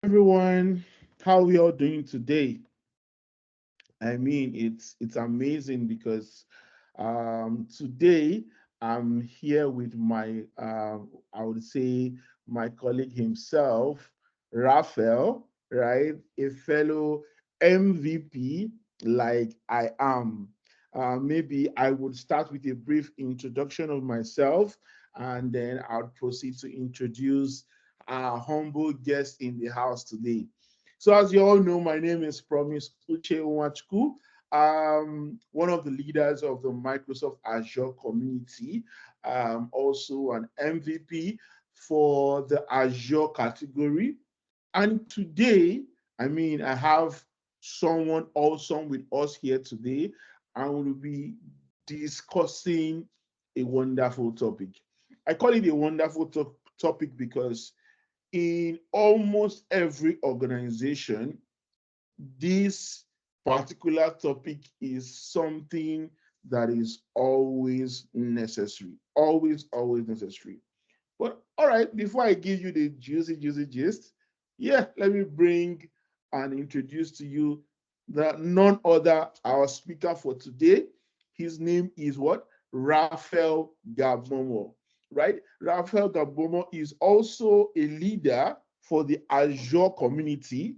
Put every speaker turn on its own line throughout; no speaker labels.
Everyone, how we all doing today? I mean, it's amazing because today I'm here with my I would say my colleague himself, Raphael, right? A fellow MVP like I am. Maybe I would start with a brief introduction of myself, and then I'll proceed to introduce our humble guest in the house today. So, as you all know, my name is Promise Uche Nwachukwu. One of the leaders of the Microsoft Azure community, also an MVP for the Azure category. And today, I mean, I have someone awesome with us here today, and we'll be discussing a wonderful topic. I call it a wonderful topic because in almost every organization, this particular topic is something that is always necessary. Always necessary. But all right, before I give you the juicy gist, yeah, let me bring and introduce to you the none other our speaker for today. His name is what? Raphael Gabomo, right? Raphael Gabomo is also a leader for the Azure community,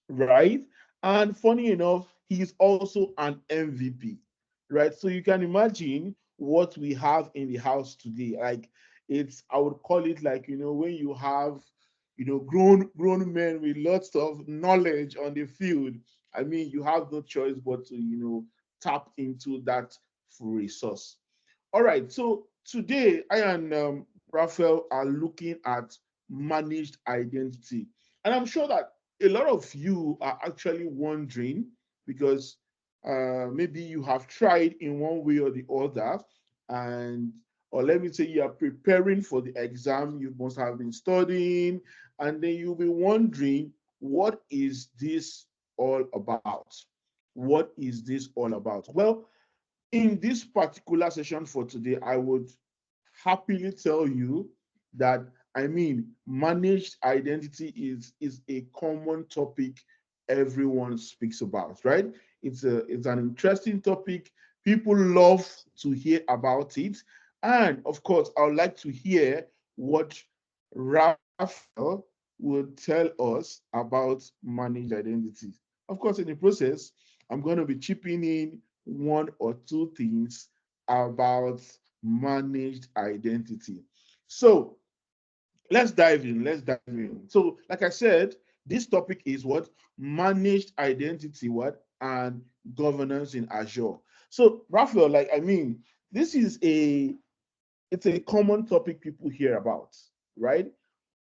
right? And funny enough, he's also an MVP, right? So you can imagine what we have in the house today. Like I would call it like, when you have, grown men with lots of knowledge on the field. I mean, you have no choice but to, tap into that resource. All right. So today I and Raphael are looking at managed identity. And I'm sure that a lot of you are actually wondering because maybe you have tried in one way or the other, and or let me say you are preparing for the exam, you must have been studying, and then you'll be wondering, what is this all about? What is this all about? Well, in this particular session for today, I would happily tell you that I mean managed identity is a common topic everyone speaks about, right? It's an interesting topic. People love to hear about it. And of course, I would like to hear what Raphael will tell us about managed identities. Of course, in the process, I'm going to be chipping in one or two things about managed identity. So let's dive in. Let's dive in. So, like I said, this topic is what? Managed identity, what? And governance in Azure. So, Raphael, like I mean, this is a common topic people hear about, right?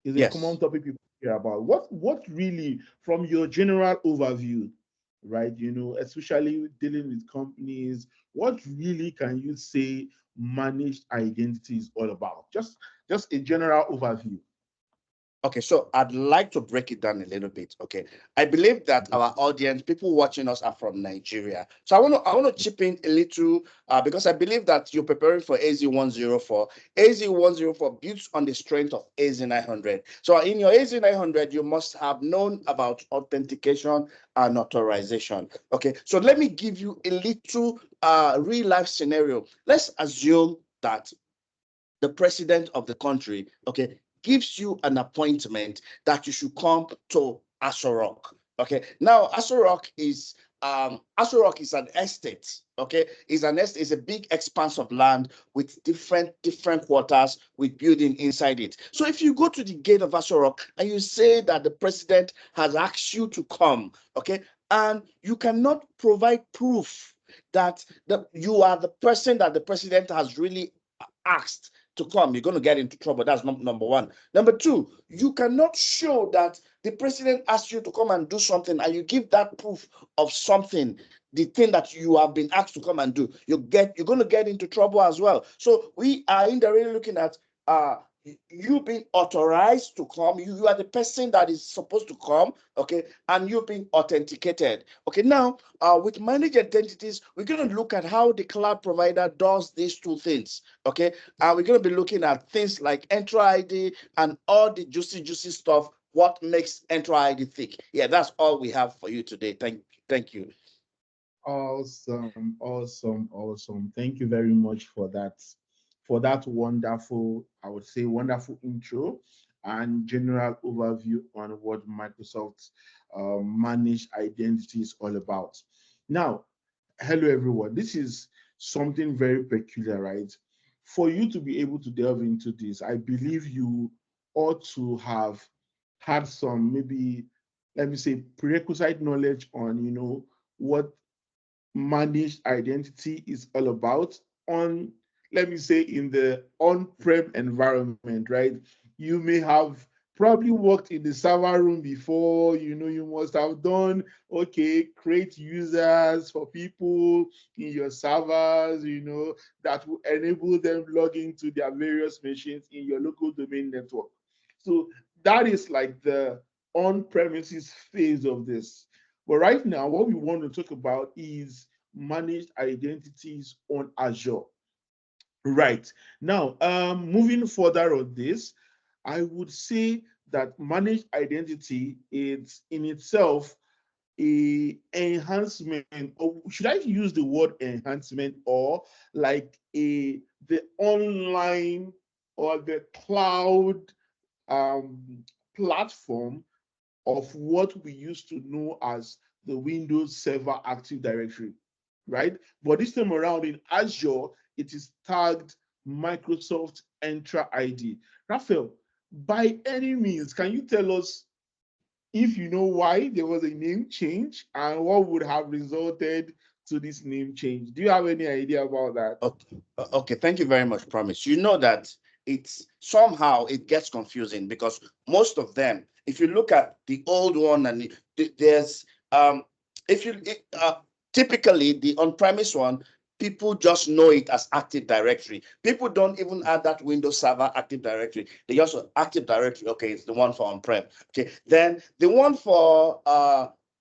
Is a common
Yes.
topic people hear about. What really, from your general overview, right? Especially dealing with companies, what really can you say managed identity is all about? Just a general overview.
Okay, so I'd like to break it down a little bit. Okay, I believe that our audience, people watching us, are from Nigeria. So I want to chip in a little because I believe that you're preparing for AZ-104. AZ-104 builds on the strength of AZ-900. So in your AZ-900, you must have known about authentication and authorization. Okay, so let me give you a little real life scenario. Let's assume that the president of the country, okay, gives you an appointment that you should come to Asorok. Okay, now Asorok is an estate. Okay, is a big expanse of land with different quarters with building inside it. So if you go to the gate of Asorok and you say that the president has asked you to come, okay, and you cannot provide proof that you are the person that the president has really asked to come, you're going to get into trouble. That's number one. Number two, you cannot show that the president asked you to come and do something and you give that proof of something, the thing that you have been asked to come and do. You're going to get into trouble as well. So we are indirectly looking at you being authorized to come. You are the person that is supposed to come, okay, and you being authenticated. Okay, now with managed identities, we're going to look at how the cloud provider does these two things. Okay, and we're going to be looking at things like Entra ID and all the juicy stuff what makes Entra ID thick. Yeah, that's all we have for you today. Thank you.
Awesome, awesome, awesome. Thank you very much for that wonderful, I would say, wonderful intro and general overview on what Microsoft managed identity is all about. Now, hello everyone. This is something very peculiar, right? For you to be able to delve into this, I believe you ought to have had some, maybe, let me say, prerequisite knowledge on, what managed identity is all about on, let me say, in the on-prem environment, right? You may have probably worked in the server room before. You must have done, okay, create users for people in your servers, that will enable them log into their various machines in your local domain network. So that is like the on-premises phase of this. But right now, what we want to talk about is managed identities on Azure. Right. Now, moving further on this, I would say that managed identity is in itself a enhancement, or should I use the word enhancement, or like the online or the cloud platform of what we used to know as the Windows Server Active Directory, right? But this time around in Azure, it is tagged Microsoft Entra ID. Raphael, by any means, can you tell us if you know why there was a name change and what would have resulted to this name change? Do you have any idea about that?
Okay, thank you very much, Promise. You know that it's somehow it gets confusing because most of them, if you look at the old one and there's if you typically the on-premise one, people just know it as Active Directory. People don't even add that Windows Server Active Directory. They just Active Directory. Okay, it's the one for on-prem. Okay, then the one for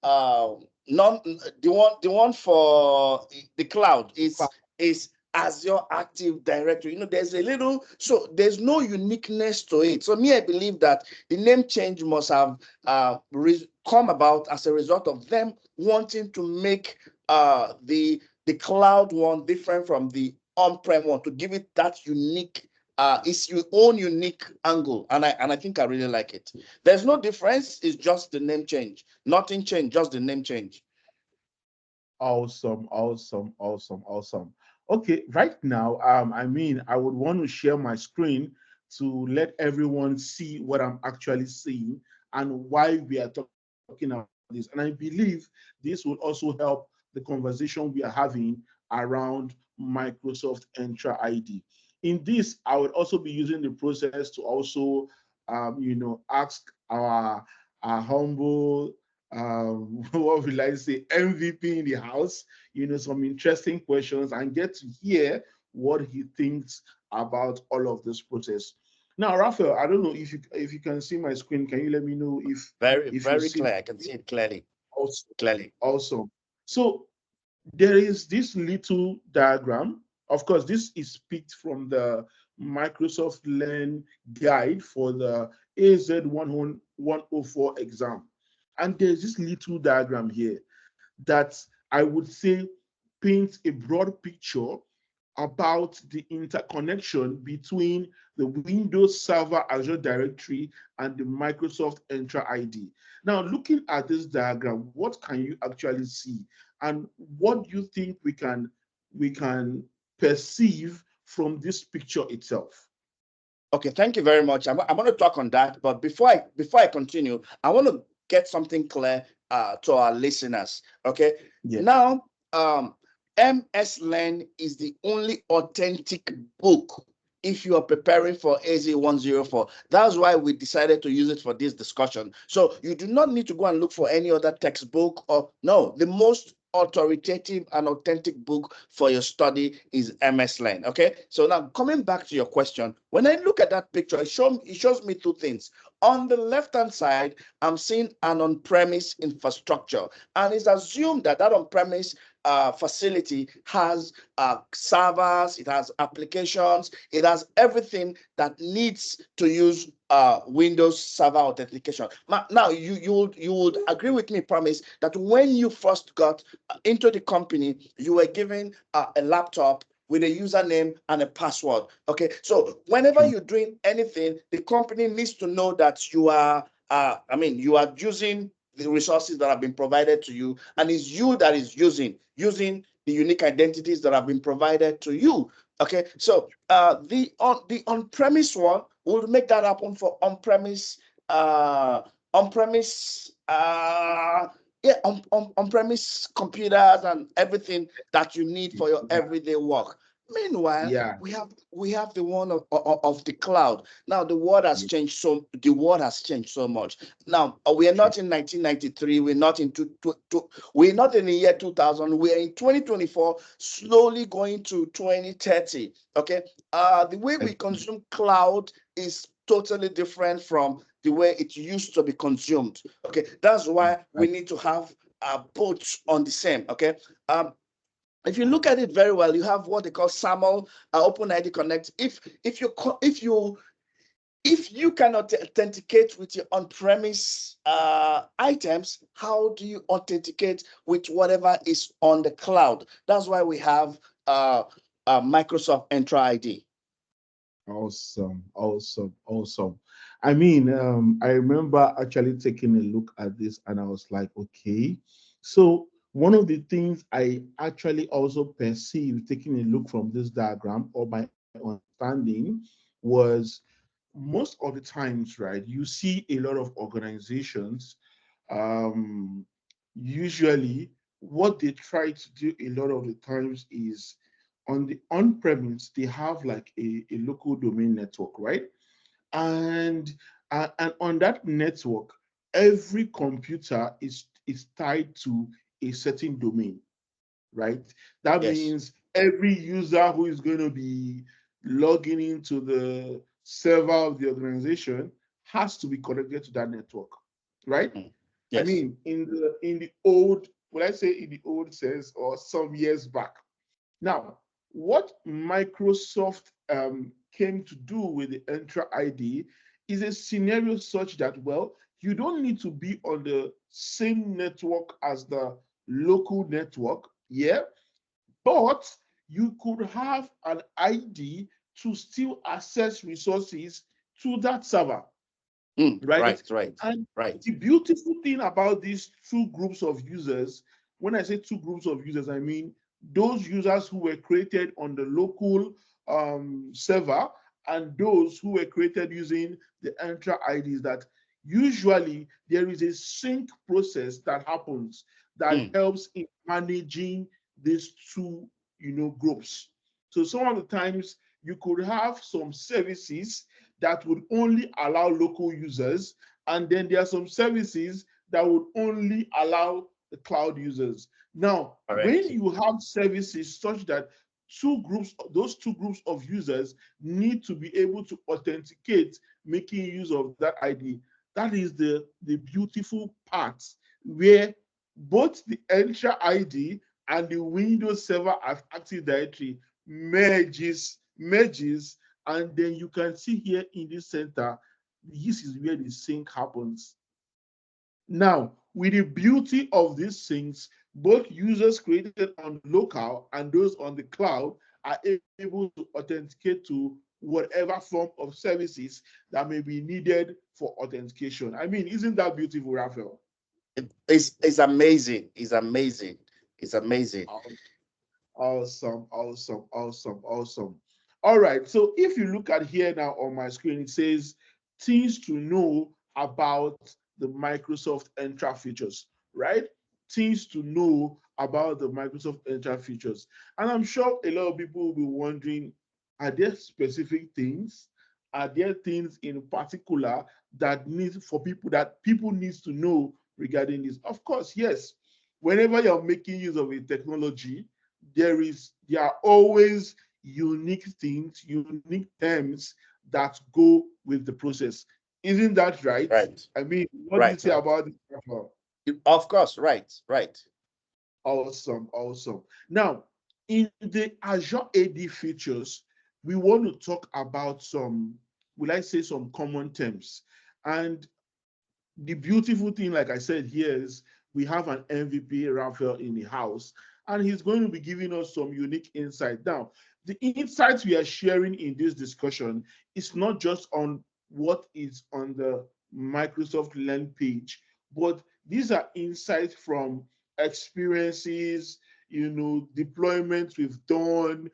non the one for the cloud is Azure Active Directory. There's a little, so there's no uniqueness to it. So me, I believe that the name change must have come about as a result of them wanting to make the cloud one different from the on-prem one, to give it that unique it's your own unique angle, and I think I really like it. There's no difference, it's just the name change. Nothing changed, just the name change.
Awesome, awesome, awesome, awesome. Okay, right now, I would want to share my screen to let everyone see what I'm actually seeing and why we are talking about this. And I believe this will also help the conversation we are having around Microsoft Entra ID. In this, I would also be using the process to also, ask our humble what will I say, MVP in the house, some interesting questions and get to hear what he thinks about all of this process. Now, Raphael, I don't know if you can see my screen. Can you let me know
Very,
if you
very
see?
clear. I can see it clearly.
Also,
Clearly.
awesome. So there is this little diagram. Of course, this is picked from the Microsoft Learn guide for the AZ-104 exam. And there's this little diagram here that I would say paints a broad picture about the interconnection between the Windows Server Azure Directory and the Microsoft Entra ID. Now, looking at this diagram, what can you actually see? And what do you think we can perceive from this picture itself?
Okay, thank you very much. I'm going to talk on that, but before I continue, I want to get something clear to our listeners. Okay,
Yeah.
now MS Learn is the only authentic book if you are preparing for AZ-104. That's why we decided to use it for this discussion. So you do not need to go and look for any other textbook, or no, the most authoritative and authentic book for your study is MS Learn. Okay, so now coming back to your question, when I look at that picture, it shows me two things. On the left hand side, I'm seeing an on-premise infrastructure, and it's assumed that on-premise facility has servers, it has applications, it has everything that needs to use Windows Server authentication. Now, you would agree with me, Promise, that when you first got into the company, you were given a laptop with a username and a password. Okay, so whenever you're doing anything, the company needs to know that you are, you are using the resources that have been provided to you, and it's you that is using the unique identities that have been provided to you. Okay, so the on-premise one will make that happen for on-premise on-premise on-premise computers and everything that you need for your everyday work. Meanwhile,
Yeah.
we have the one of the cloud. Now the world has changed so much. Now we are not in 1993. We're not in we're not in the year 2000. We're in 2024. Slowly going to 2030. Okay. The way we consume cloud is totally different from the way it used to be consumed. Okay, that's why we need to have both on the same. Okay. If you look at it very well, you have what they call SAML, OpenID Connect. If you cannot authenticate with your on-premise items, how do you authenticate with whatever is on the cloud? That's why we have Microsoft Entra ID.
Awesome, awesome, awesome. I mean, I remember actually taking a look at this and I was like, okay. So one of the things I actually also perceived taking a look from this diagram or my understanding was most of the times, right, you see a lot of organizations, um, usually what they try to do a lot of the times is on the on-premise, they have like a local domain network, right? And on that network, every computer is tied to a certain domain, right? That
Yes.
means every user who is going to be logging into the server of the organization has to be connected to that network, right? I
Yes.
mean, in the old, when I say in the old sense or some years back. Now, what Microsoft came to do with the Entra ID is a scenario such that, well, you don't need to be on the same network as the local network, yeah, but you could have an ID to still access resources to that server, right? And
Right.
the beautiful thing about these two groups of users, when I say two groups of users, I mean those users who were created on the local server and those who were created using the Entra IDs, that usually there is a sync process that happens that helps in managing these two, groups. So some of the times you could have some services that would only allow local users, and then there are some services that would only allow the cloud users. Now, when
Correct.
you have services such that those two groups of users need to be able to authenticate, making use of that ID. That is the beautiful part where both the Entra ID and the Windows Server as Active Directory merges, and then you can see here in this center, this is where the sync happens. Now, with the beauty of these things, both users created on local and those on the cloud are able to authenticate to whatever form of services that may be needed for authentication. I mean, isn't that beautiful, Raphael?
It's amazing. It's amazing. It's amazing.
Awesome, awesome, awesome, awesome. All right. So if you look at here now on my screen, it says things to know about the Microsoft Entra features, right? Things to know about the Microsoft Entra features. And I'm sure a lot of people will be wondering, are there specific things? Are there things in particular that people needs to know regarding this? Of course, yes. Whenever you're making use of a technology, there are always unique things, unique terms that go with the process. Isn't that right?
Right.
I mean, what do you
Right.
say about this?
Of course. Right.
Awesome, awesome. Now, in the Azure AD features, we want to talk about some, will I say, some common terms. And the beautiful thing, like I said, here is we have an MVP, Raphael, in the house, and he's going to be giving us some unique insight. Now, the insights we are sharing in this discussion is not just on what is on the Microsoft Learn page, but these are insights from experiences, deployments we've done,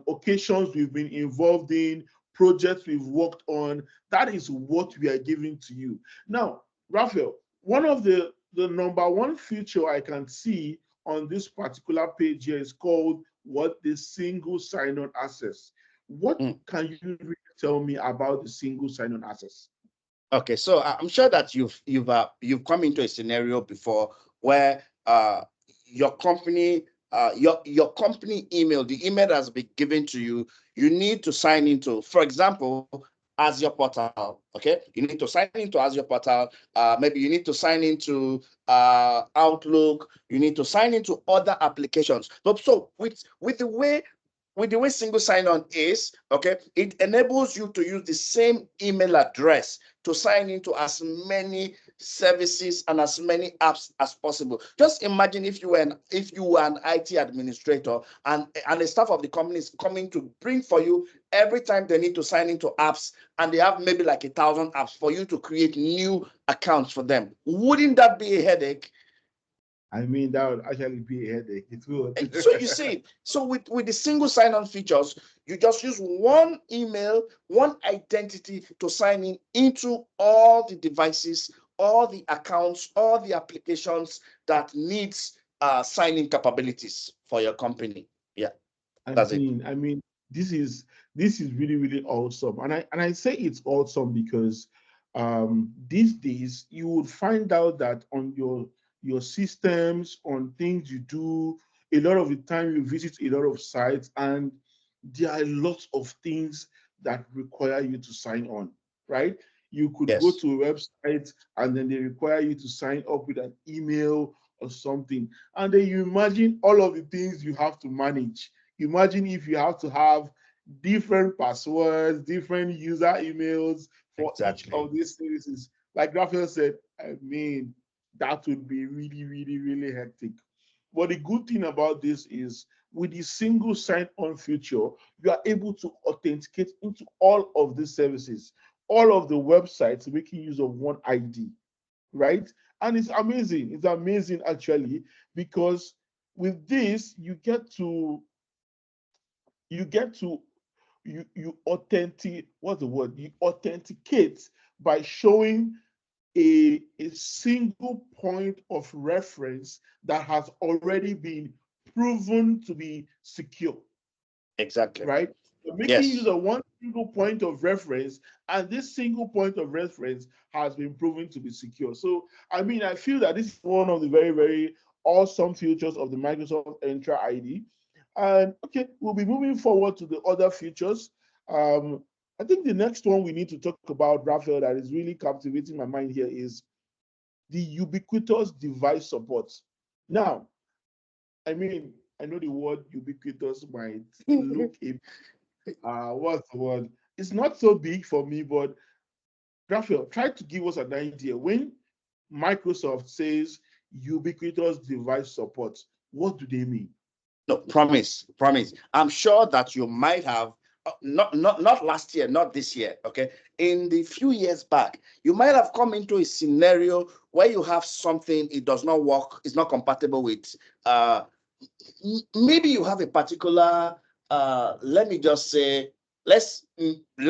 occasions we've been involved in, projects we've worked on. That is what we are giving to you. Now, Raphael, one of the number one feature I can see on this particular page here is called what the single sign-on access. What can you really tell me about the single sign-on access?
Okay, so I'm sure that you've come into a scenario before where your company your company email, the email that has been given to you, you need to sign into, for example, Azure portal. Okay, you need to sign into Azure portal. Maybe you need to sign into Outlook. You need to sign into other applications. But so with the way single sign-on is, okay, it enables you to use the same email address to sign into as many services and as many apps as possible. Just imagine if you were an IT administrator and the staff of the company is coming to bring for you every time they need to sign into apps, and they have maybe like 1,000 apps for you to create new accounts for them. Wouldn't that be a headache?
I mean, that would actually be a headache. It would.
So you see, so with the single sign-on features, you just use one email, one identity to sign in into all the devices, all the accounts, all the applications that needs signing capabilities for your company. Yeah, that's it.
I mean, this is really, really awesome. And I say it's awesome because these days you would find out that on your systems, on things you do, a lot of the time you visit a lot of sites, and there are lots of things that require you to sign on, right? You could go
Yes,
to a website and then they require you to sign up with an email or something. And then you imagine all of the things you have to manage. Imagine if you have to have different passwords, different user emails for each
exactly.
of these services. Like Raphael said, I mean, that would be really, really, really hectic. But the good thing about this is with the single sign-on feature, you are able to authenticate into all of these services, all of the websites making use of one ID, right? And it's amazing. It's amazing actually, because with this, you get to you authentic what's the word? You authenticate by showing a single point of reference that has already been proven to be secure,
Exactly.
right? You're making use
Yes.
of one single point of reference, and this single point of reference has been proven to be secure. So, I mean, I feel that this is one of the very, very awesome features of the Microsoft Entra ID. And okay, we'll be moving forward to the other features. Um, I think the next one we need to talk about, Raphael, that is really captivating my mind here is the ubiquitous device support. Now, I mean, I know the word ubiquitous might look a what's the word? It's not so big for me, but Raphael, try to give us an idea. When Microsoft says ubiquitous device support, what do they mean?
No, promise. I'm sure that you might have not last year, not this year. Okay, in the few years back, you might have come into a scenario where you have something, it does not work, it's not compatible with. Maybe you have a particular. Let me just say. Let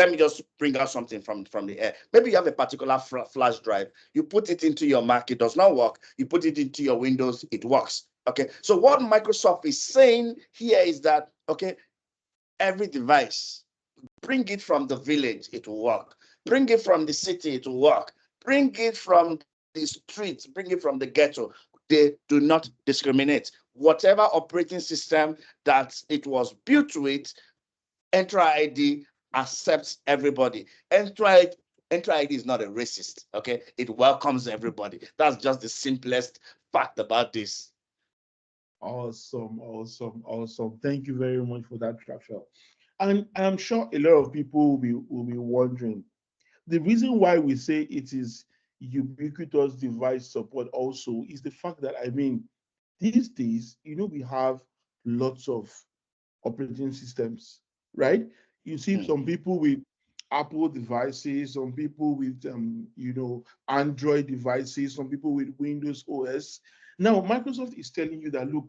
me just bring out something from the air. Maybe you have a particular flash drive. You put it into your Mac, it does not work. You put it into your Windows, it works. Okay, so what Microsoft is saying here is that, okay, every device, bring it from the village, it will work. Bring it from the city, it will work. Bring it from the streets, bring it from the ghetto. They do not discriminate. Whatever operating system that it was built with, Entra ID accepts everybody. Enter ID is not a racist. Okay, it welcomes everybody. That's just the simplest fact about this.
Awesome, awesome, awesome. Thank you very much for that, Raphael. And I'm sure a lot of people will be wondering the reason why we say it is ubiquitous device support also is the fact that, I mean, these days, we have lots of operating systems, right? You see
Mm.
some people with Apple devices, some people with Android devices, some people with Windows OS. Now, Microsoft is telling you that, look,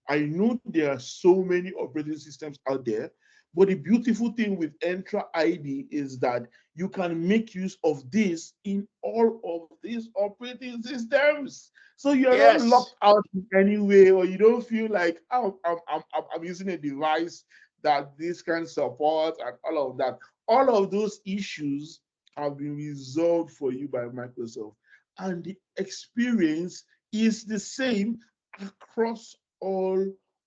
I know there are so many operating systems out there, but the beautiful thing with Entra ID is that you can make use of this in all of these operating systems. So you're not
Yes.
locked out in any way, or you don't feel like, oh, I'm using a device that this can support and all of that. All of those issues have been resolved for you by Microsoft. And the experience is the same across all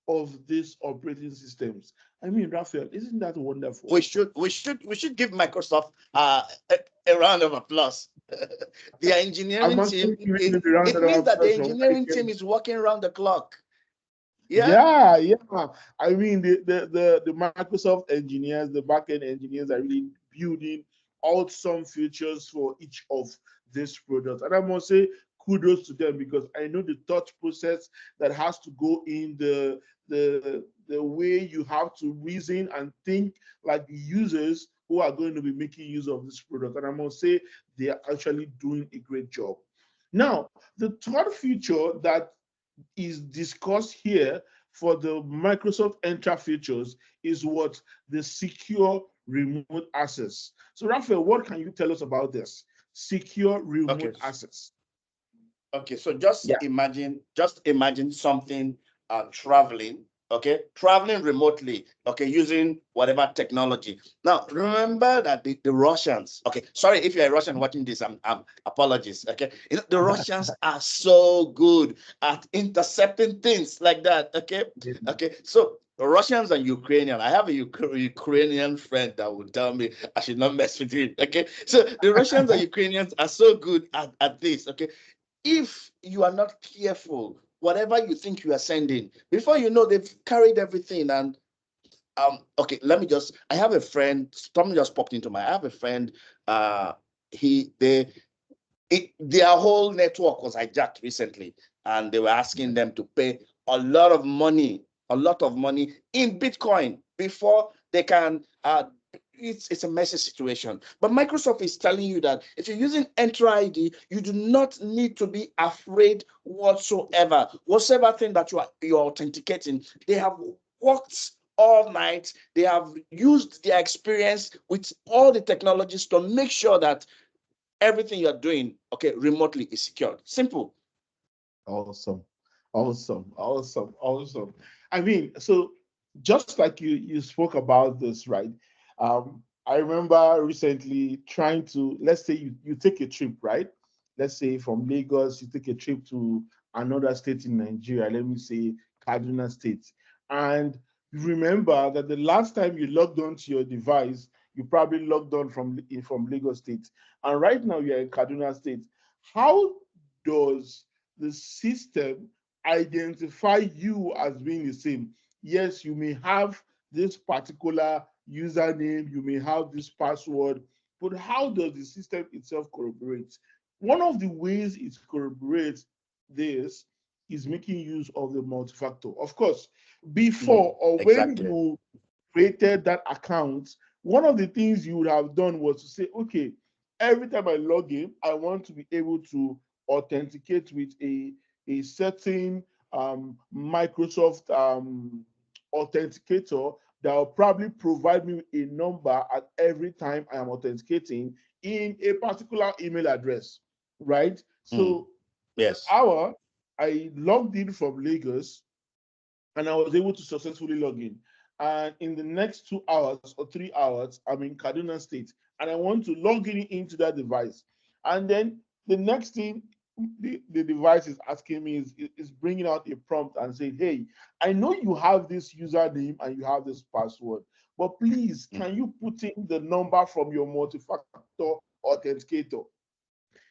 of these operating systems. I mean, Raphael, isn't that wonderful?
We should give Microsoft a round of applause. The
I'm
engineering
actually
team,
giving
it,
you the round
it
of
means that the
applause from my
engineering team
end.
is working around the clock. Yeah.
Yeah, yeah. I mean, the Microsoft engineers, the backend engineers are really building awesome features for each of these products. And I must say, kudos to them because I know the thought process that has to go in the way you have to reason and think like the users who are going to be making use of this product. And I must say, they are actually doing a great job. Now, the third feature that is discussed here for the Microsoft Entra features is what the secure remote access. So, Raphael, what can you tell us about this? Secure
Okay.
remote access.
Okay, so just
Yeah.
imagine something traveling, okay, traveling remotely, okay, using whatever technology. Now, remember that the Russians, okay, sorry if you're a Russian watching this, I'm apologies, okay. The Russians are so good at intercepting things like that, okay, okay. So the Russians and Ukrainian. I have a Ukrainian friend that will tell me I should not mess with him. Okay, so the Russians and Ukrainians are so good at this. Okay, if you are not careful, whatever you think you are sending, before you know, they've carried everything. And okay, I have a friend, something just popped into my, I have a friend, he, they, their whole network was hijacked recently, and they were asking them to pay a lot of money, in Bitcoin before they can it's a messy situation. But Microsoft is telling you that if you're using Entra ID, you do not need to be afraid whatsoever. Whatever thing that you're authenticating, they have worked all night. They have used their experience with all the technologies to make sure that everything you're doing, okay, remotely is secured. Simple.
Awesome. Awesome. Awesome. Awesome. I mean, so just like you spoke about this, right? I remember recently trying to, let's say you take a trip, right? Let's say from Lagos, you take a trip to another state in Nigeria, let me say Kaduna State. And you remember that the last time you logged onto your device, you probably logged on from Lagos State. And right now you're in Kaduna State. How does the system identify you as being the same? Yes, you may have this particular username, you may have this password, but how does the system itself corroborate? One of the ways it corroborates this is making use of the multi-factor. Of course, before or when
Exactly.
you created that account, one of the things you would have done was to say, okay, every time I log in, I want to be able to authenticate with a certain Microsoft authenticator that will probably provide me a number at every time I am authenticating in a particular email address, right?
Mm.
So the
Yes.
hour I logged in from Lagos and I was able to successfully log in. And in the next 2 hours or 3 hours, I'm in Kaduna State and I want to log in into that device. And then the next thing the device is asking me is bringing out a prompt and saying, hey, I know you have this username and you have this password, but please,
Mm.
can you put in the number from your multi-factor authenticator.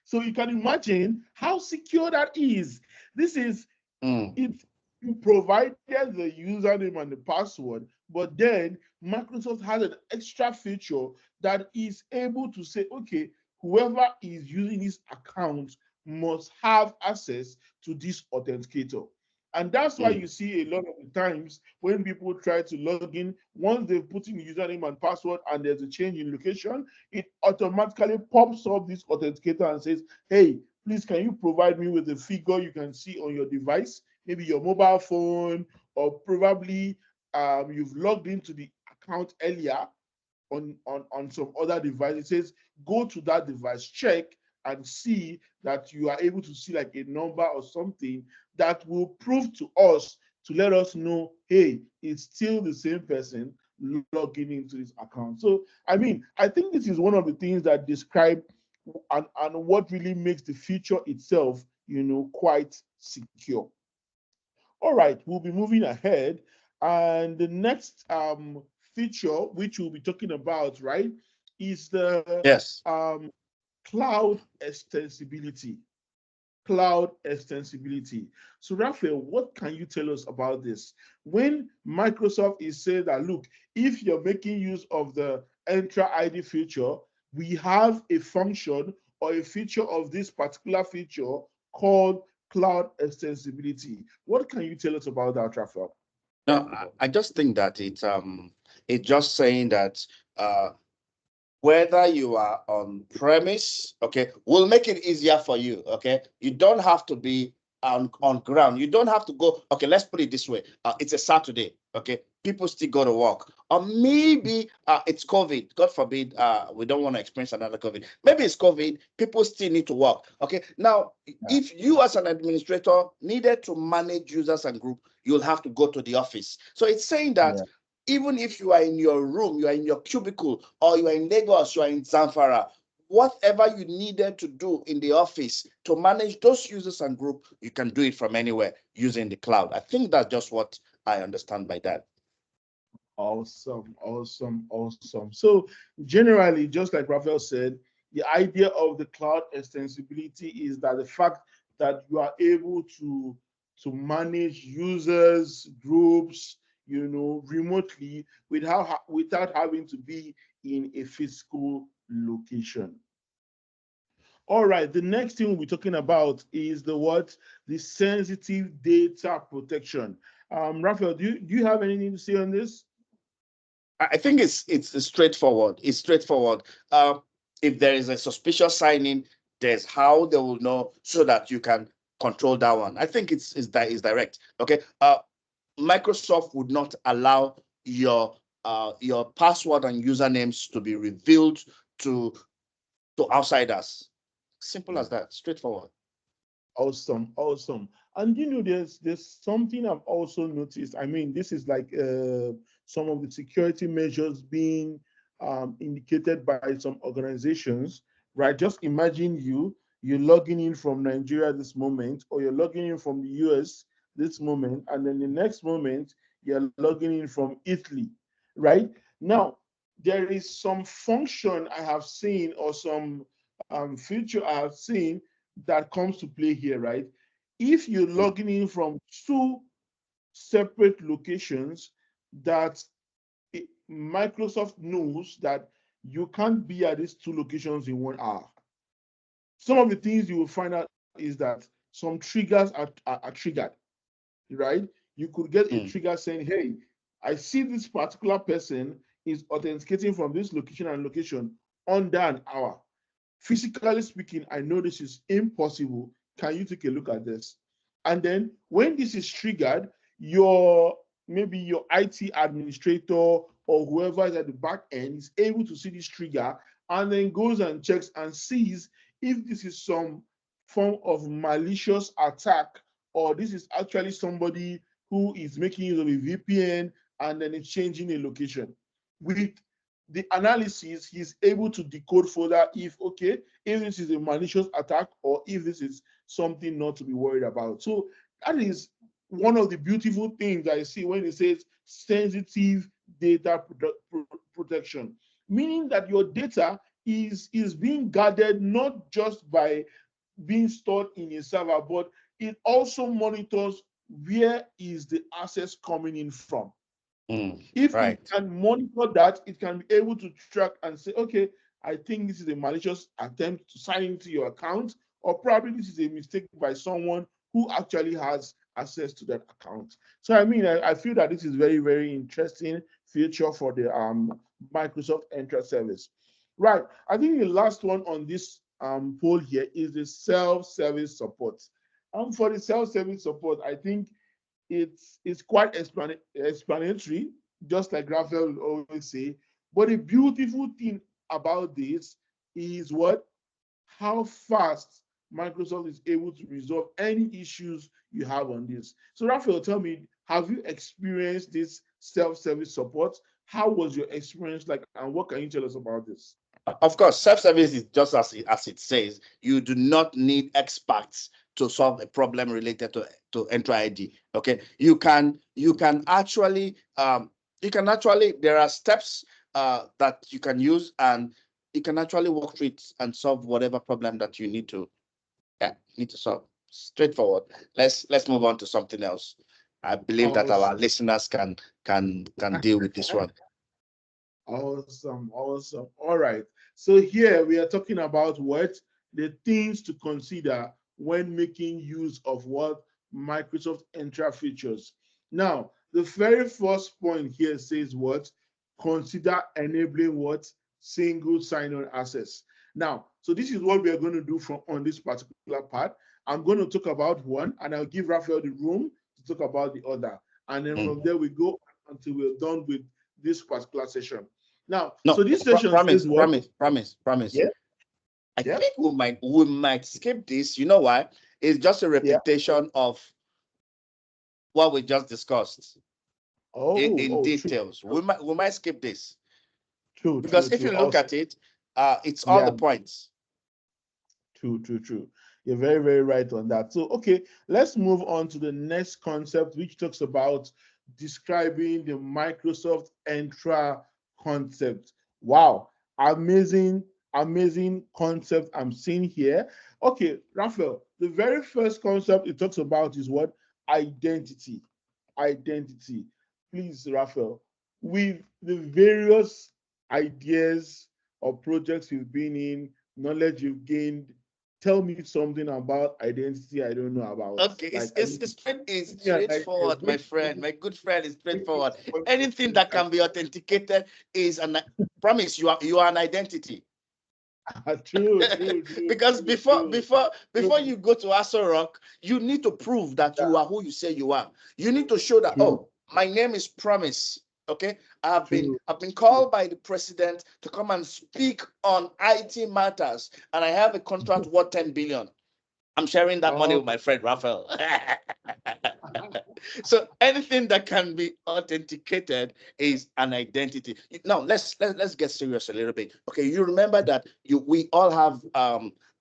So you can imagine how secure that is. This is it. You provided the username and the password, but then Microsoft has an extra feature that is able to say, okay, whoever is using this account must have access to this authenticator. And that's why you see a lot of the times when people try to log in, once they've put in the username and password and there's a change in location, it automatically pops up this authenticator and says, hey, please, can you provide me with the figure you can see on your device, maybe your mobile phone, or probably you've logged into the account earlier on some other device. It says, go to that device, check, and see that you are able to see like a number or something that will prove to us to let us know, hey, it's still the same person logging into this account. So, I mean, I think this is one of the things that describe and what really makes the feature itself, quite secure. All right, we'll be moving ahead. And the next feature, which we'll be talking about, right, is the cloud extensibility. Cloud extensibility. So, Raphael, what can you tell us about this? When Microsoft is saying that, look, if you're making use of the Entra ID feature, we have a function or a feature of this particular feature called cloud extensibility. What can you tell us about that, Raphael?
No, I just think that it's just saying that whether you are on premise, okay, we'll make it easier for you, okay? You don't have to be on ground. You don't have to go, okay, let's put it this way. It's a Saturday, okay? People still go to work. Or maybe it's COVID. God forbid, we don't want to experience another COVID. Maybe it's COVID. People still need to work, okay? Now, if you as an administrator needed to manage users and group, you'll have to go to the office. So it's saying that even if you are in your room, you are in your cubicle, or you are in Lagos, you are in Zamfara, whatever you needed to do in the office to manage those users and group, you can do it from anywhere using the cloud. I think that's just what I understand by that.
Awesome, awesome, awesome. So generally, just like Raphael said, the idea of the cloud extensibility is that the fact that you are able to manage users, groups, remotely without having to be in a physical location. All right, the next thing we'll be talking about is the sensitive data protection. Raphael, do you have anything to say on this?
I think it's straightforward. It's straightforward. If there is a suspicious sign-in, there's how they will know so that you can control that one. I think it's direct. Okay. Microsoft would not allow your password and usernames to be revealed to outsiders. Simple as that. Straightforward.
Awesome, awesome. And there's something I've also noticed. I mean, this is like some of the security measures being indicated by some organizations, right? Just imagine you're logging in from Nigeria this moment, or you're logging in from the US this moment, and then the next moment you're logging in from Italy, right? Now, there is some function I have seen, or some feature I have seen that comes to play here, right? If you're logging in from two separate locations, that Microsoft knows that you can't be at these two locations in 1 hour. Some of the things you will find out is that some triggers are triggered, right? You could get a trigger saying, hey, I see this particular person is authenticating from this location and location under an hour. Physically speaking, I know this is impossible. Can you take a look at this? And then when this is triggered, maybe your IT administrator or whoever is at the back end is able to see this trigger, and then goes and checks and sees if this is some form of malicious attack, or this is actually somebody who is making use of a VPN and then it's changing a location. With the analysis, he's able to decode further if this is a malicious attack, or if this is something not to be worried about. So that is one of the beautiful things I see when it says sensitive data protection, meaning that your data is being guarded not just by being stored in a server, but it also monitors where is the access coming in from. If it
Right.
can monitor that, it can be able to track and say, okay, I think this is a malicious attempt to sign into your account, or probably this is a mistake by someone who actually has access to that account. So I mean, I feel that this is very, very interesting feature for the Microsoft Entra service. Right. I think the last one on this poll here is the self-service support. For the self-service support, I think it's quite explanatory, just like Raphael will always say. But the beautiful thing about this is what how fast Microsoft is able to resolve any issues you have on this. So Raphael, tell me, have you experienced this self-service support? How was your experience like, and what can you tell us about this?
Of course, self-service is just as it says. You do not need experts to solve a problem related to Entra ID. Okay, you can actually there are steps that you can use, and you can actually work through it and solve whatever problem that you need to solve. Straightforward. Let's move on to something else. I believe that our
Awesome.
listeners can deal with this one.
Awesome, awesome. All right. So here we are talking about what the things to consider when making use of what Microsoft Entra features. Now, the very first point here says what? Consider enabling what? Single sign-on access. Now, so this is what we are going to do from on this particular part. I'm going to talk about one, and I'll give Raphael the room to talk about the other. And then from there we go until we're done with this particular session. Now,
No,
so this session
promise,
says what?
promise.
Yeah,
I
yeah,
think we might skip this. You know why? It's just a
yeah.
repetition of what we just discussed in
True,
details. We might skip this
true, true,
because if
true.
you look
Also,
at it, it's all
yeah,
the points.
true, true, true. You're very, very right on that. So, okay, let's move on to the next concept, which talks about describing the Microsoft Entra concept. Wow, amazing, amazing concept I'm seeing here. Okay, Raphael, the very first concept it talks about is what? Identity. Identity. Please, Raphael, with the various ideas or projects you've been in, knowledge you've gained, tell me something about identity I don't know about.
Okay,
Like,
it's
give me an idea.
straightforward, my friend. My good friend is straightforward. Anything that can be authenticated is an promise. You are an identity.
True, true, true,
Because
true, true,
before you go to Aso Rock, you need to prove that you are who you say you are. You need to show that,
true,
oh, my name is Promise. Okay,
true,
I've been called by the president to come and speak on IT matters, and I have a contract worth 10 billion. I'm sharing that money
oh,
with my friend Raphael. So anything that can be authenticated is an identity. Now let's get serious a little bit. Okay, you remember that we all have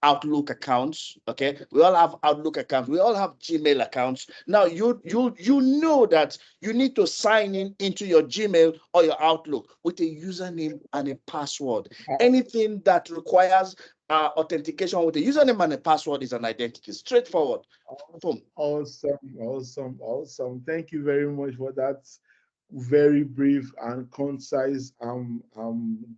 Outlook accounts. Okay, we all have Outlook accounts. We all have Gmail accounts. Now you know that you need to sign in into your Gmail or your Outlook with a username and a password. Anything that requires authentication with a username and a password is an identity. Straightforward. Boom.
awesome, awesome, awesome. Thank you very much for that very brief and concise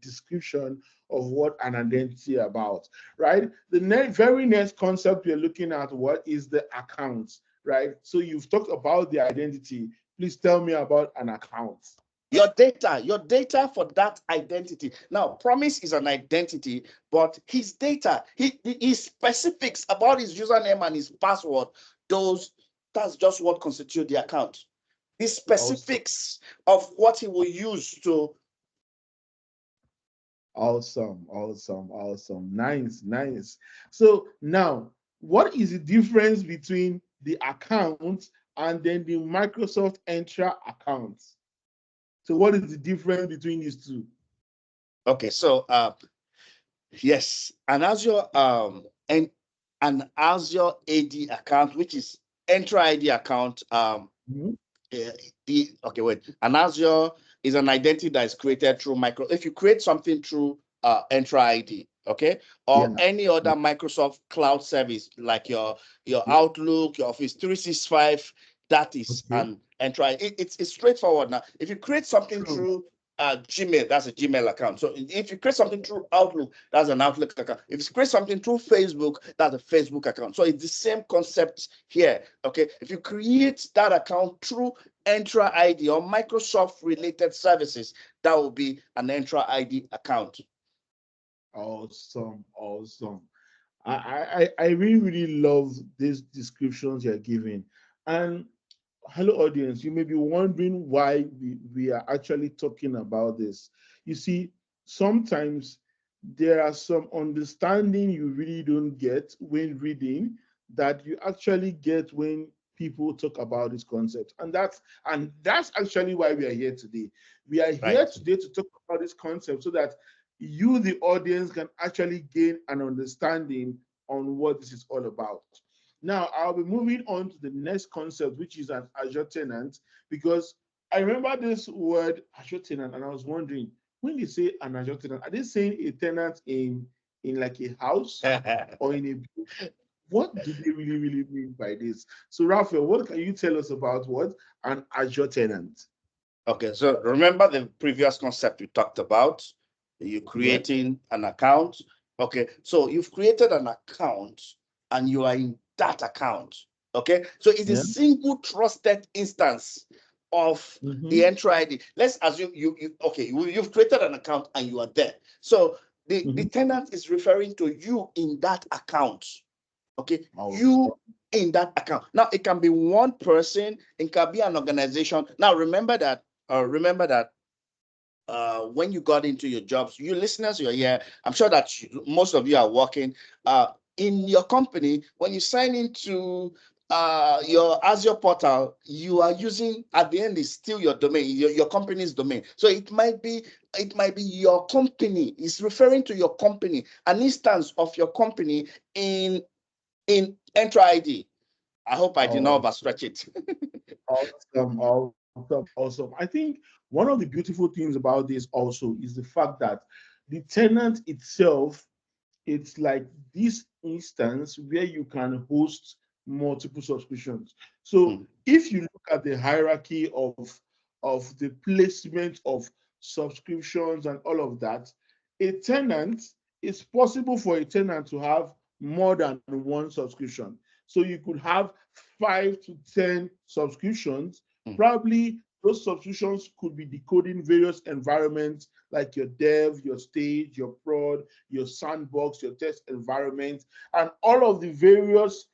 description of what an identity about, right? The very next concept we're looking at what is the account, right? So you've talked about the identity. Please tell me about an account.
Your data for that identity. Now, Promise is an identity, but his data, his specifics about his username and his password, that's just what constitutes the account. The
Awesome,
specifics of what he will use to.
awesome, awesome, awesome. Nice, nice. So now, what is the difference between the account and then the Microsoft Entra account? So what is the difference between these two?
Okay, so yes, and an Azure AD account, which is Entra ID account.
Mhm.
Okay, wait. An Azure is an identity that is created through If you create something through Entra ID, okay, or
Yeah.
any other Microsoft cloud service like your
Yeah.
Outlook, your Office 365. That is
Okay.
an Entra. It's straightforward now. If you create something
True.
through Gmail, that's a Gmail account. So if you create something through Outlook, that's an Outlook account. If you create something through Facebook, that's a Facebook account. So it's the same concept here. Okay. If you create that account through Entra ID or Microsoft related services, that will be an Entra ID account.
Awesome. Awesome. I really, really love these descriptions you're giving. And hello, audience. You may be wondering why we are actually talking about this. You see, sometimes there are some understanding you really don't get when reading that you actually get when people talk about this concept. And that's actually why we are here today. We are here
Right.
today to talk about this concept so that you, the audience, can actually gain an understanding on what this is all about. Now, I'll be moving on to the next concept, which is an Azure tenant, because I remember this word Azure tenant, and I was wondering when they say an Azure tenant, are they saying a tenant in like a house or in a, what do they really, really mean by this? So, Raphael, what can you tell us about what an Azure tenant?
Okay, so remember the previous concept we talked about, you
Yeah.
creating an account. Okay, so you've created an account and you are in that account. Okay, so it's a
Yeah.
single trusted instance of the
Mm-hmm.
Entra ID. Let's assume you've created an account and you are there. So the
Mm-hmm.
tenant is referring to you in that account. Okay,
Awesome.
you in that account. Now it can be one person, it can be an organization. Now remember that when you got into your jobs, you listeners, you're here. I'm sure that most of you are working in your company. When you sign into your Azure portal, you are using at the end is still your domain, your company's domain. So it might be your company. It's referring to your company, an instance of your company in Entra ID. I hope I did not
Awesome.
overstretch it.
Awesome, awesome, awesome. I think one of the beautiful things about this also is the fact that the tenant itself, it's like this instance where you can host multiple subscriptions. So
Mm,
if you look at the hierarchy of the placement of subscriptions and all of that, a tenant, it's possible for a tenant to have more than one subscription. So you could have 5 to 10 subscriptions.
mm.
Probably those subscriptions could be decoding various environments like your dev, your stage, your prod, your sandbox, your test environment, and all of the various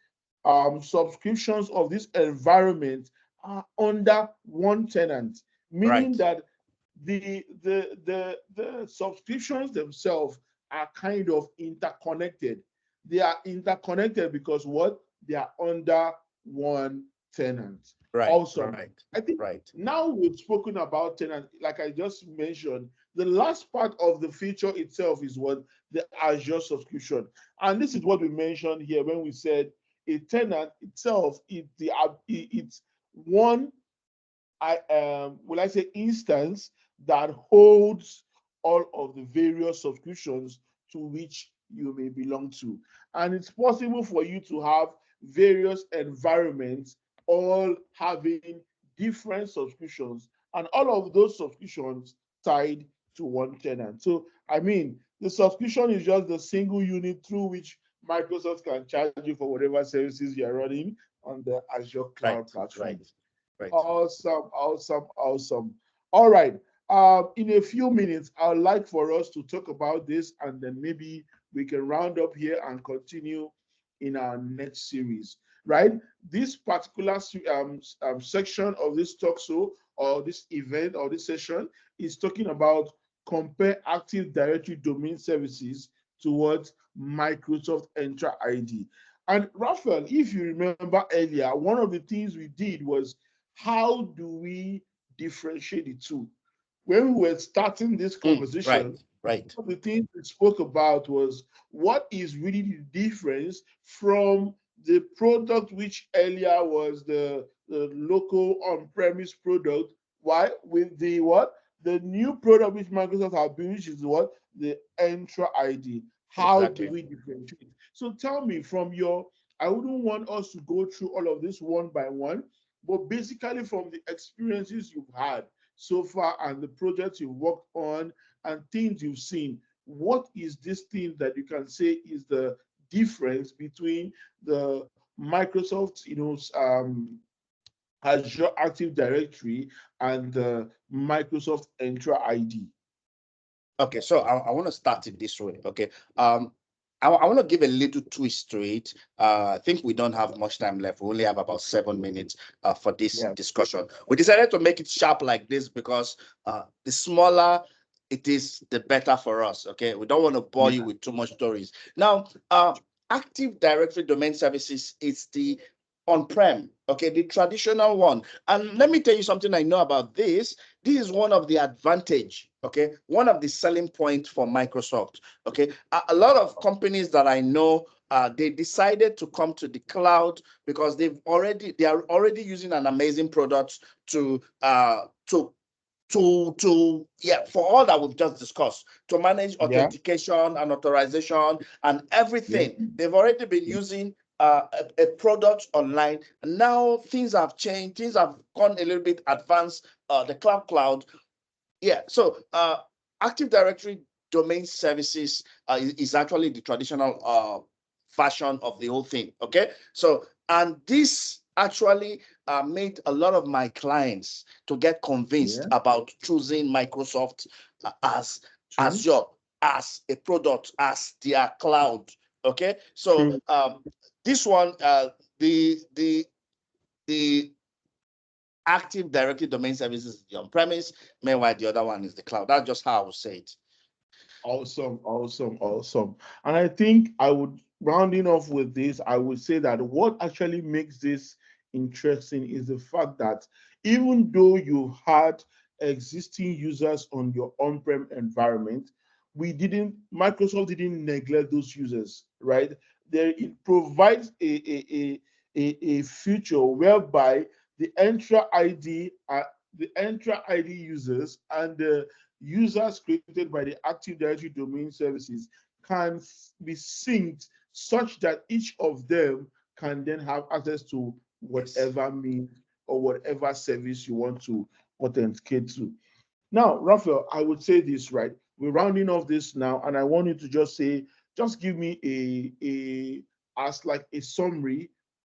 subscriptions of this environment are under one tenant, meaning
Right,
that the subscriptions themselves are kind of interconnected. They are interconnected because what? They are under one tenant.
right,
Awesome.
right,
I think
right,
now we've spoken about tenant, like I just mentioned, the last part of the feature itself is what? The Azure subscription. And this is what we mentioned here when we said a tenant itself, it's one, will I say, instance that holds all of the various subscriptions to which you may belong to. And it's possible for you to have various environments all having different subscriptions, and all of those subscriptions tied to one tenant. So, I mean, the subscription is just the single unit through which Microsoft can charge you for whatever services you're running on the Azure
right,
cloud platform.
right, right.
Awesome, awesome, awesome. All right. In a few minutes, I'd like for us to talk about this, and then maybe we can round up here and continue in our next series. Right? This particular section of this talk show or this event or this session is talking about compare Active Directory domain services towards Microsoft Entra ID. And Raphael, if you remember earlier, one of the things we did was how do we differentiate the two? When we were starting this
Right,
conversation,
right,
one of the things we spoke about was what is really the difference from the product which earlier was the local on-premise product. Why? With the what? The new product which Microsoft have built, which is what? the Entra ID. How do
Exactly.
we differentiate? So tell me from your, I wouldn't want us to go through all of this one by one, but basically from the experiences you've had so far and the projects you've worked on and things you've seen, what is this thing that you can say is the difference between the Microsoft, Azure Active Directory and the Microsoft Entra ID?
Okay, so I want to start it this way. Okay. I want to give a little twist to it. I think we don't have much time left. We only have about 7 minutes for this
Yeah.
discussion. We decided to make it sharp like this because the smaller it is, the better for us. Okay, we don't want to bore you
Yeah.
with too much stories. Now, Active Directory Domain Services is the on-prem, okay, the traditional one. And let me tell you something I know about this. This is one of the advantage, okay, one of the selling points for Microsoft, okay. A lot of companies that I know, they decided to come to the cloud because they are already using an amazing product to for all that we've just discussed, to manage
Yeah.
authentication and authorization and
Yeah.
everything. They've already been using a product online. And now things have changed. Things have gone a little bit advanced. The cloud. Yeah. So Active Directory domain services is actually the traditional version of the whole thing. Okay. So, and this actually made a lot of my clients to get convinced
Yeah.
about choosing Microsoft as
True.
Azure, as a product, as their cloud. Okay. So
True.
this one, the Active Directory Domain Services is the on-premise, meanwhile the other one is the cloud. That's just how I would say it.
Awesome, awesome, awesome. And I think I would, rounding off with this, I would say that what actually makes this interesting is the fact that even though you had existing users on your on-prem environment, Microsoft didn't neglect those users, right? There it provides a feature whereby the Entra ID, the Entra ID users and the users created by the Active Directory domain services can be synced such that each of them can then have access to
Yes.
whatever means or whatever service you want to authenticate to. Now, Raphael, I would say this, right? We're rounding off this now, and I want you to just say, just give me as like a summary.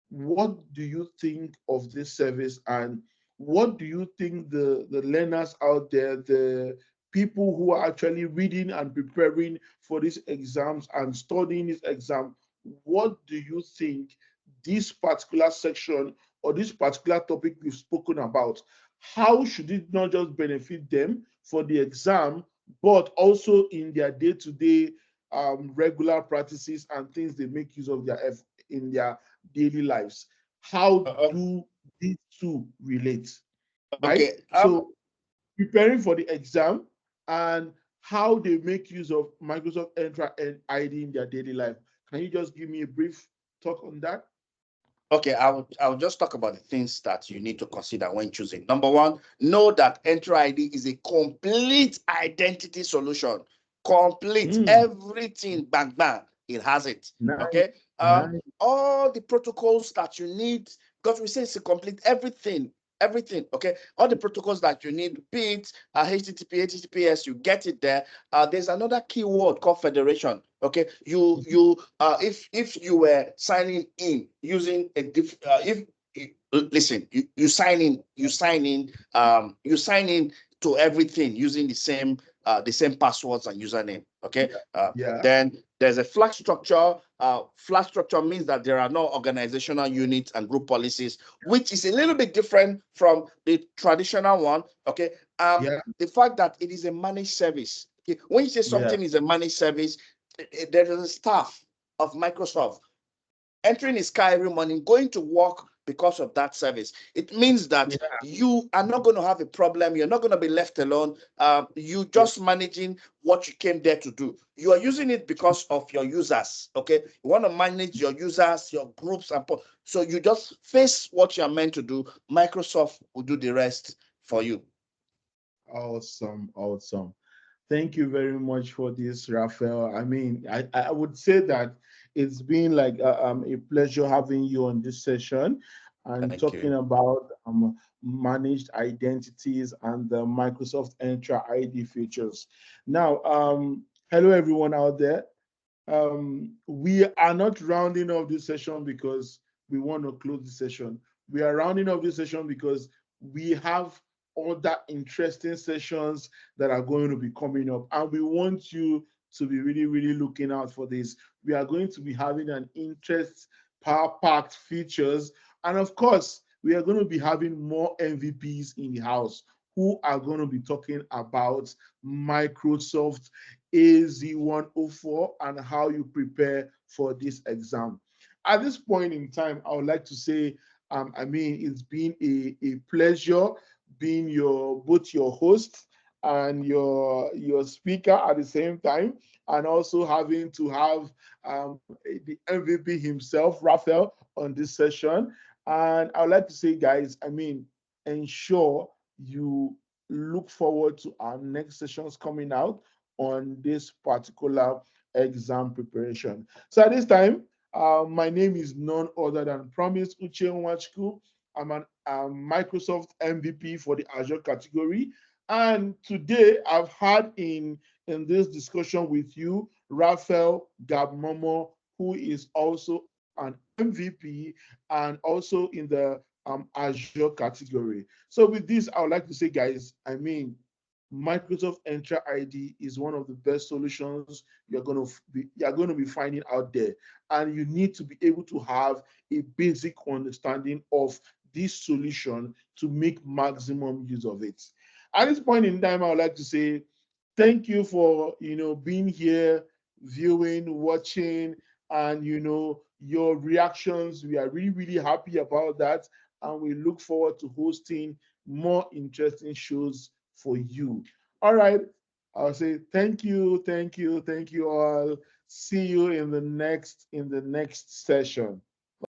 What do you think of this service, and what do you think the learners out there, the people who are actually reading and preparing for these exams and studying this exam, what do you think this particular section or this particular topic we've spoken about, how should it not just benefit them for the exam, but also in their day-to-day regular practices and things they make use of in their daily lives? How
Uh,
do these two relate, right?
okay.
So preparing for the exam and how they make use of Microsoft Entra and ID in their daily life. Can you just give me a brief talk on that?
Okay, I will just talk about the things that you need to consider when choosing. Number one, know that Enter ID is a complete identity solution. Complete
Mm,
everything, bang bang, it has it.
nice,
Okay.
nice.
All the protocols that you need, because we say it's a complete everything. Everything, okay. All the protocols that you need, be it HTTP, HTTPS, you get it there. There's another keyword called federation. Okay, if you were signing in using a if listen, you sign in to everything using the same passwords and username. Okay,
Yeah, yeah,
then there's a flag structure. Flag structure means that there are no organizational units and group policies, which is a little bit different from the traditional one. Okay,
yeah,
the fact that it is a managed service. Okay? When you say
yeah,
something is a managed service, there is a staff of Microsoft entering his car every morning, going to work because of that service. It means that
yeah,
you are not going to have a problem. You're not going to be left alone. You
yeah.
just managing what you came there to do. You are using it because of your users. Okay, you want to manage your users, your groups, and so you just face what you are meant to do. Microsoft will do the rest for you.
Awesome, awesome. Thank you very much for this, Raphael. I mean, I would say that it's been like a pleasure having you on this session and
Thank
talking
you.
about managed identities and the Microsoft Entra ID features. Now, hello everyone out there. We are not rounding off this session because we want to close the session. We are rounding off this session because we have other interesting sessions that are going to be coming up, and we want you to be really, really looking out for this. We are going to be having an interest power packed features, and of course, we are going to be having more MVPs in the house who are going to be talking about Microsoft AZ-104 and how you prepare for this exam. At this point in time, I would like to say, I mean, it's been a pleasure being both your host and your speaker at the same time, and also having to have the MVP himself, Raphael, on this session. And I would like to say, guys, I mean, ensure you look forward to our next sessions coming out on this particular exam preparation. So at this time, my name is none other than Promise Uche Nwachku. I'm an Microsoft MVP for the Azure category. And today I've had in this discussion with you, Raphael Gabmomo, who is also an MVP and also in the Azure category. So with this, I would like to say, guys, I mean, Microsoft Entra ID is one of the best solutions you're going to be finding out there, and you need to be able to have a basic understanding of this solution to make maximum use of it. At this point in time, I would like to say thank you for being here, viewing, watching, and your reactions. We are really, really happy about that, and we look forward to hosting more interesting shows for you. All right. I'll say thank you, thank you, thank you all. See you in the next session.